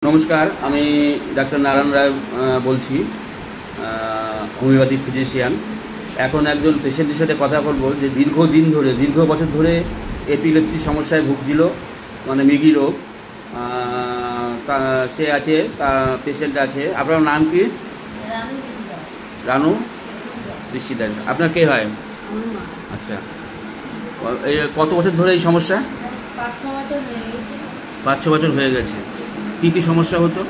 নমস্কার, আমি ডাক্তার নারায়ণ রায় বলছি, হোমিওপ্যাথিক ফিজিশিয়ান। এখন একজন পেশেন্টের সাথে কথা বলবো যে দীর্ঘ বছর ধরে এপিলেপসি সমস্যায় ভুগছিল, মানে মৃগী রোগ। তা সে আছে, তা পেশেন্ট আছে। আপনার নাম কি? রানু ঋষি দাস। আপনার কে হয়? আচ্ছা, কত বছর ধরে এই সমস্যা? 5-6 বছর হয়ে গেছে। কী কী সমস্যা হতো?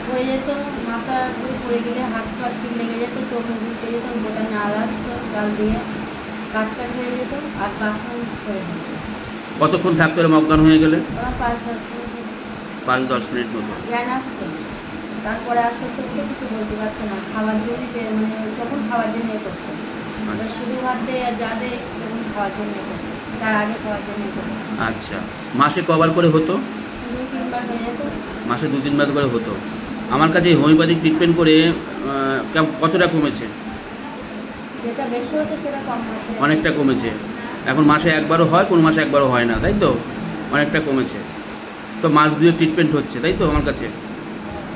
পড়ে যেত, মাথা পড়ে গেলে হাত পা লেগে যেত, চোখ উঠে যেত, গোটা নাল আসতো গাল দিয়ে, কাট হয়ে যেত আর বাথরুম হয়ে যেত। কতক্ষণ থাকতে হলে মজ্ঞান হয়ে গেলে? 5-10 মিনিট মতো জ্ঞান আসতো। তারপরে আস্তে আস্তে উঠে কিছু বলতে পারতো না, খাওয়ার জন্য মানে তখন খাওয়ার জন্য করতো, শুধু ভাত দেয় আর যা দেয় তখন খাওয়ার জন্য করতো, তার আগে খাওয়ার জন্য করতো। আচ্ছা, মাসে কবার করে হতো? 2-3 বার হয়ে যেত। মাসে 2-3 বার করে হতো। আমার কাছে হোমিওপ্যাথিক ট্রিটমেন্ট করে কতটা কমেছে? যেটা বেশি হতো সেটা কম হতো, অনেকটা কমেছে। এখন মাসে একবারও হয়, কোনো মাসে একবারও হয় না, তাই তো? অনেকটা কমেছে। তো মাস 2 ট্রিটমেন্ট হচ্ছে, তাই তো? আমার কাছে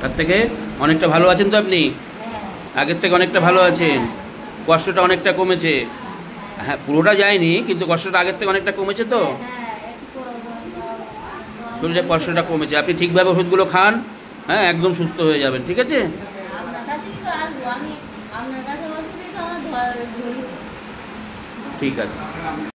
তার থেকে অনেকটা ভালো আছেন তো আপনি? আগের থেকে অনেকটা ভালো আছেন। কষ্টটা অনেকটা কমেছে। হ্যাঁ, পুরোটা যায়নি, কিন্তু কষ্টটা আগের থেকে অনেকটা কমেছে। তো শরীরে কষ্টটা কমেছে। আপনি ঠিকভাবে ওষুধগুলো খান, হ্যাঁ, একদম সুস্থ হয়ে যাবেন। ঠিক আছে? ঠিক আছে।